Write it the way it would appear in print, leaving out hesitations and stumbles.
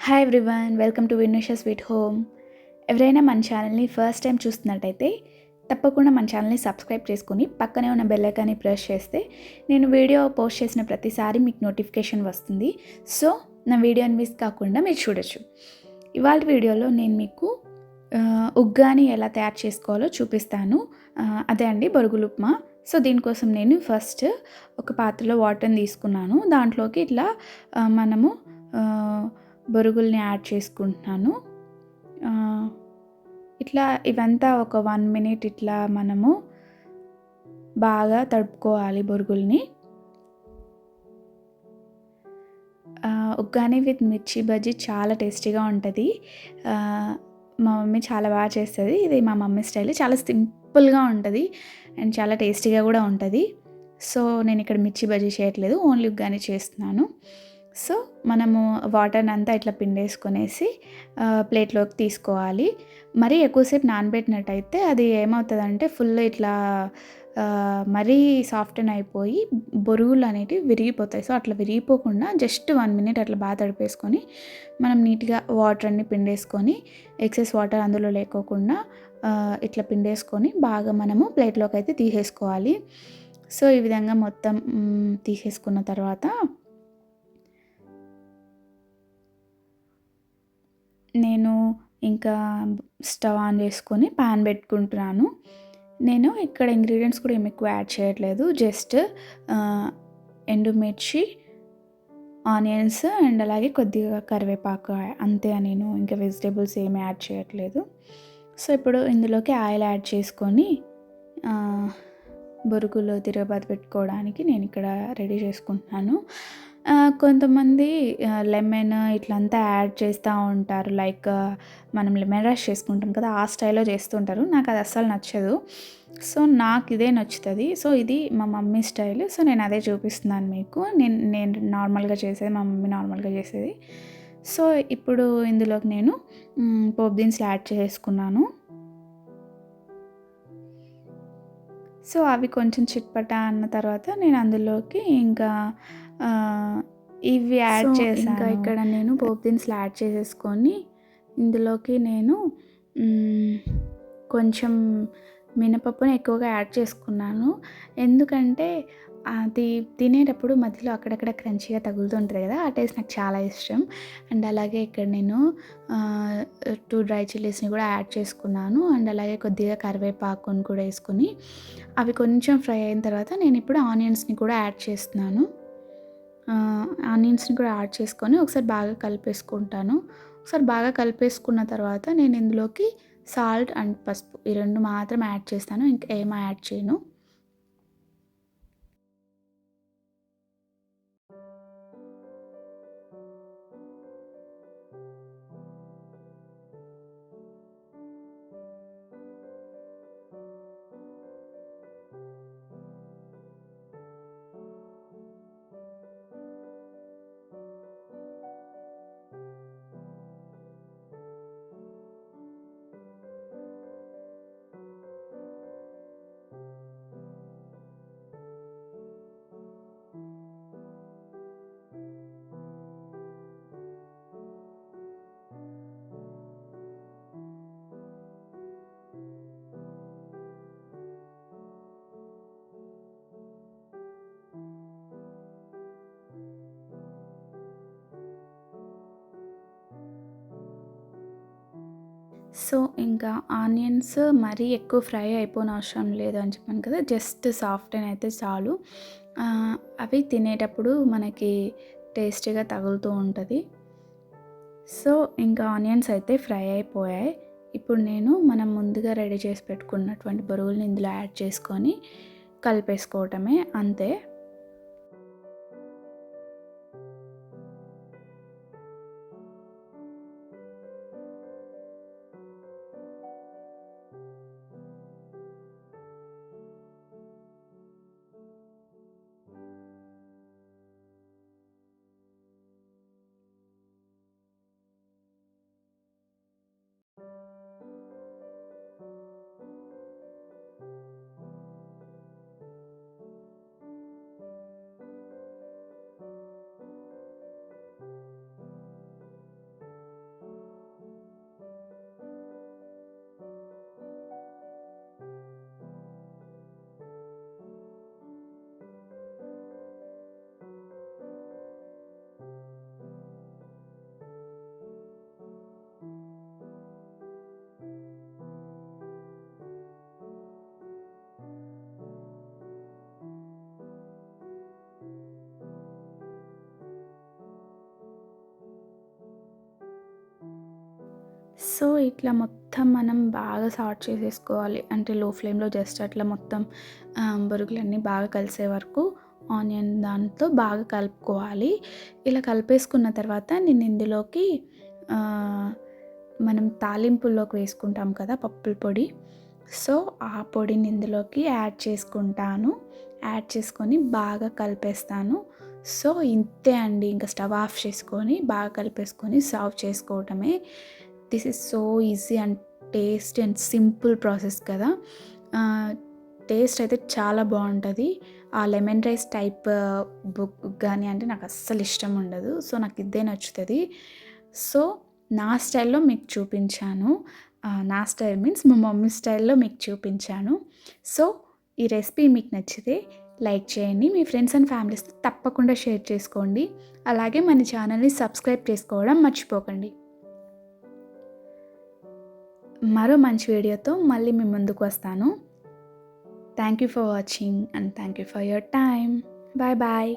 Hi everyone, welcome to Vinusha sweet home. ఎవరైనా మన ఛానల్ని ఫస్ట్ టైం చూస్తున్నట్టయితే తప్పకుండా మన ఛానల్ని సబ్స్క్రైబ్ చేసుకొని పక్కనే ఉన్న బెల్ ఐకాన్ని ప్రెస్ చేస్తే నేను వీడియో పోస్ట్ చేసిన ప్రతిసారి మీకు నోటిఫికేషన్ వస్తుంది. సో నా వీడియోని మిస్ కాకుండా మీరు చూడొచ్చు. ఇవాళ వీడియోలో నేను మీకు ఉగ్గాని ఎలా తయారు చేసుకోవాలో చూపిస్తాను. అదే అండి బొరుగులు ఉప్మా. సో దీనికోసం నేను ఫస్ట్ ఒక పాత్రలో వాటర్ని తీసుకున్నాను. దాంట్లోకి ఇట్లా మనము బొరుగుల్ని యాడ్ చేసుకుంటున్నాను. ఇట్లా ఇవంతా ఒక 1 minute ఇట్లా మనము బాగా తడుపుకోవాలి బొరుగుల్ని. ఉగ్గాని విత్ మిర్చి బజ్జీ చాలా టేస్టీగా ఉంటుంది. మా మమ్మీ చాలా బాగా చేస్తుంది. ఇది మా మమ్మీ స్టైల్. చాలా సింపుల్గా ఉంటుంది అండ్ చాలా టేస్టీగా కూడా ఉంటుంది. సో నేను ఇక్కడ మిర్చి బజ్జీ చేయట్లేదు, ఓన్లీ ఉగ్గాని చేస్తున్నాను. సో మనము వాటర్ని అంతా ఇట్లా పిండేసుకొనేసి ప్లేట్లోకి తీసుకోవాలి. మరీ ఎక్కువసేపు నానబెట్టినట్టయితే అది ఏమవుతుందంటే ఫుల్ ఇట్లా మరీ సాఫ్ట్న్ అయిపోయి బొరుగులు అనేటివి విరిగిపోతాయి. సో అట్లా విరిగిపోకుండా జస్ట్ 1 minute అట్లా బాగా తడిపేసుకొని మనం నీట్గా వాటర్ అన్ని పిండేసుకొని ఎక్సెస్ వాటర్ అందులో లేకోకుండా ఇట్లా పిండేసుకొని బాగా మనము ప్లేట్లోకి అయితే తీసేసుకోవాలి. సో ఈ విధంగా మొత్తం తీసేసుకున్న తర్వాత నేను ఇంకా స్టవ్ ఆన్ చేసుకొని పాన్ పెట్టుకుంటున్నాను. నేను ఇక్కడ ఇంగ్రీడియంట్స్ కూడా ఏమి ఎక్కువ యాడ్ చేయట్లేదు. జస్ట్ ఎండుమిర్చి, ఆనియన్స్ అండ్ అలాగే కొద్దిగా కరివేపాకు అంతే. నేను ఇంకా వెజిటేబుల్స్ ఏమి యాడ్ చేయట్లేదు. సో ఇప్పుడు ఇందులోకి ఆయిల్ యాడ్ చేసుకొని బొరుగులు తిరగబాత పెట్టుకోవడానికి నేను ఇక్కడ రెడీ చేసుకుంటున్నాను. కొంతమంది లెమన్ ఇట్లంతా యాడ్ చేస్తూ ఉంటారు. లైక్ మనం లెమన్ రైస్ చేసుకుంటాం కదా, ఆ స్టైల్లో చేస్తుంటారు. నాకు అది అస్సలు నచ్చదు. సో నాకు ఇదే నచ్చుతుంది. సో ఇది మా మమ్మీ స్టైల్. సో నేను అదే చూపిస్తున్నాను మీకు. నేను నార్మల్గా చేసేది, మా మమ్మీ నార్మల్గా చేసేది. సో ఇప్పుడు ఇందులోకి నేను పోపు దినుసులు యాడ్ చేసుకున్నాను. సో అవి కొంచెం చిట్పట అన్న తర్వాత నేను అందులోకి ఇంకా ఇవి యాడ్ చేశాను. ఇంకా ఇక్కడ నేను పోపు దినుసులు యాడ్ చేసేసుకొని ఇందులోకి నేను కొంచెం మినపప్పుని ఎక్కువగా యాడ్ చేసుకున్నాను. ఎందుకంటే అది తినేటప్పుడు మధ్యలో అక్కడక్కడ క్రంచీగా తగులుతుంటుంది కదా, ఆ టేస్ట్ నాకు చాలా ఇష్టం. అండ్ అలాగే ఇక్కడ నేను 2 డ్రై చిల్లీస్ని కూడా యాడ్ చేసుకున్నాను. అండ్ అలాగే కొద్దిగా కరివేపాకుని కూడా వేసుకొని అవి కొంచెం ఫ్రై అయిన తర్వాత నేను ఇప్పుడు ఆనియన్స్ని కూడా యాడ్ చేస్తున్నాను. ఆనియన్స్ని కూడా యాడ్ చేసుకొని ఒకసారి బాగా కలిపేసుకుంటాను. ఒకసారి బాగా కలిపేసుకున్న తర్వాత నేను ఇందులోకి సాల్ట్ అండ్ పసుపు ఈ 2 మాత్రం యాడ్ చేస్తాను. ఇంకా ఏం యాడ్ చేయను. సో ఇంకా ఆనియన్స్ మరీ ఎక్కువ ఫ్రై అయిపోని అవసరం లేదు అని చెప్పాను కదా, జస్ట్ సాఫ్ట్ అయితే చాలు. అవి తినేటప్పుడు మనకి టేస్టీగా తగులుతూ ఉంటుంది. సో ఇంకా ఆనియన్స్ అయితే ఫ్రై అయిపోయాయి. ఇప్పుడు నేను మనం ముందుగా రెడీ చేసి పెట్టుకున్నటువంటి బొరుగుల్ని ఇందులో యాడ్ చేసుకొని కలిపేసుకోవటమే, అంతే. సో ఇట్లా మొత్తం మనం బాగా సార్ట్ చేసేసుకోవాలి. అంటే లో ఫ్లేమ్‌లో జస్ట్ అట్లా మొత్తం బొరుగులన్నీ బాగా కలిసే వరకు ఆనియన్ దాంతో బాగా కలుపుకోవాలి. ఇలా కలిపేసుకున్న తర్వాత నేను ఇందులోకి ఆహ్, మనం తాలింపుల్లోకి వేసుకుంటాం కదా పప్పుల పొడి. సో ఆ పొడిని ఇందులోకి యాడ్ చేసుకుంటాను. యాడ్ చేసుకొని బాగా కలిపేస్తాను. సో ఇంతే అండి. ఇంకా స్టవ్ ఆఫ్ చేసుకొని బాగా కలిపేసుకొని సర్వ్ చేసుకోవటమే. This is so easy and tasty and simple process కదా. టేస్ట్ అయితే చాలా బాగుంటుంది. ఆ లెమన్ రైస్ టైప్ ఉగ్గాని అంటే నాకు అస్సలు ఇష్టం ఉండదు. సో నాకు ఇదే నచ్చుతుంది. సో నా స్టైల్లో మీకు చూపించాను. నా స్టైల్ మీన్స్ మా మమ్మీ స్టైల్లో మీకు చూపించాను. సో ఈ రెసిపీ మీకు నచ్చితే లైక్ చేయండి. మీ ఫ్రెండ్స్ అండ్ ఫ్యామిలీస్తో తప్పకుండా షేర్ చేసుకోండి. అలాగే మన ఛానల్ని సబ్స్క్రైబ్ చేసుకోవడం మర్చిపోకండి. మరో మంచి వీడియోతో మళ్ళీ మీ ముందుకు వస్తాను. Thank you for watching and thank you for your time. Bye bye.